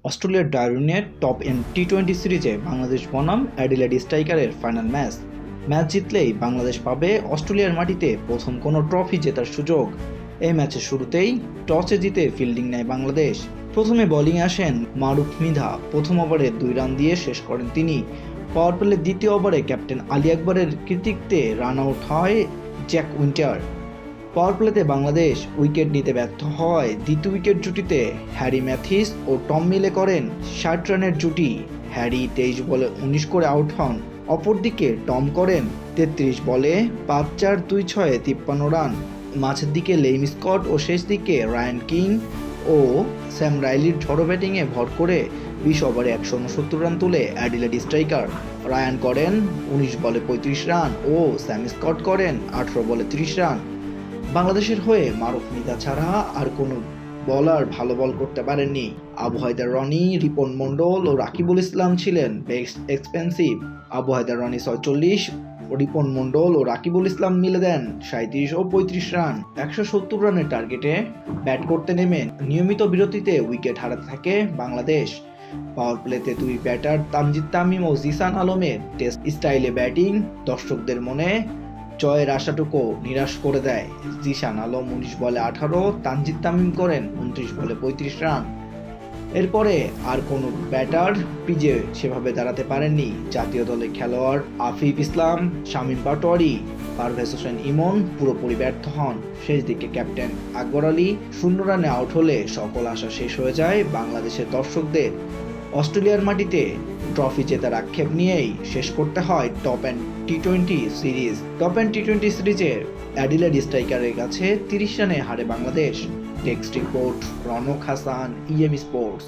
অস্ট্রেলিয়ার ডারউইনের top end টি-20 সিরিজে বাংলাদেশ বনাম অ্যাডিলেড স্ট্রাইকারের ফাইনাল ম্যাচ জিতলেই বাংলাদেশ পাবে অস্ট্রেলিয়ার মাটিতে প্রথম কোনো ট্রফি জেতার সুযোগ। এই ম্যাচের শুরুতেই টসে জিতে ফিল্ডিং নেয় বাংলাদেশ। প্রথমে বোলিংয়ে আসেন মারুফ মৃধা। প্রথম ওভারে 2 রান দিয়ে শেষ করেন তিনি। পাওয়ার প্লের দ্বিতীয় ওভারে ক্যাপ্টেন আলী আকবরের কৃতিত্বে রান আউট হয় জ্যাক উইন্টার। পাওয়ার প্লেতে বাংলাদেশ উইকেট নিতে ব্যর্থ হয় দ্বিতীয় উইকেট জুটিতে হ্যারি ম্যাথিস ও টম মিলে করেন 60 রানের জুটি। হ্যারি 23 বলে 19 করে আউট হন। অপরদিকে টম করেন 33 বলে 5-4-2-6 53 রান। মাঝের দিকে লেইম স্কট ও শেষ দিকে রায়ান কিং ও স্যাম রাইলির ঝড়ো ব্যাটিংয়ে ভর করে 20 ওভারে 169 রান তুলে অ্যাডিলেড স্ট্রাইকার। রায়ান করেন 19 বলে 35 রান ও স্যাম স্কট করেন 18 বলে 30 রান। বাংলাদেশের হয়ে মারুফ মৃধা ছাড়া আর কোনো বোলার ভালো বল করতে পারেননি। আবু হায়দার রনি, রিপন মণ্ডল ও রাকিবুল ইসলাম ছিলেন বেস্ট এক্সপেন্সিভ। আবু হায়দার রনি 46, রিপন মণ্ডল ও রাকিবুল ইসলাম মিলে দেন 37 ও 35 রান। 170 রানের টার্গেটে ব্যাট করতে নেমে নিয়মিত বিরতিতে উইকেট হারাতে থাকে বাংলাদেশ। পাওয়ার প্লেতে 2 ব্যাটার তানজিদ তামিম ও জিসান আলমের টেস্ট স্টাইলে ব্যাটিং দর্শকদের মনে জয়ের আশাটুকু নিরাশ করে দেয়। জিসান আলম 19 বলে 18, তানজিদ তামিম করেন 29 বলে 35 রান। এরপরে আর কোনো ব্যাটার পিচে সেভাবে দাঁড়াতে পারেননি। জাতীয় দলের খেলোয়াড় আফিফ ইসলাম, শামীম পাটোয়ারি, পারভেজ হোসেন ইমন পুরোপুরি ব্যর্থ হন। শেষ দিকে ক্যাপ্টেন আকবর আলী 0 রানে আউট হলে সকল আশা শেষ হয়ে যায় বাংলাদেশের দর্শকদের। অস্ট্রেলিয়ার মাটিতে ট্রফি জেতার আক্ষেপ নিয়েই শেষ করতে হয় টপ এন্ড টি-20 সিরিজ। টপ এন্ড টি-20 সিরিজে অ্যাডিলেড স্ট্রাইকারের কাছে 30 রানে হারে বাংলাদেশ। Text report, Ronok Hasan, EM sports.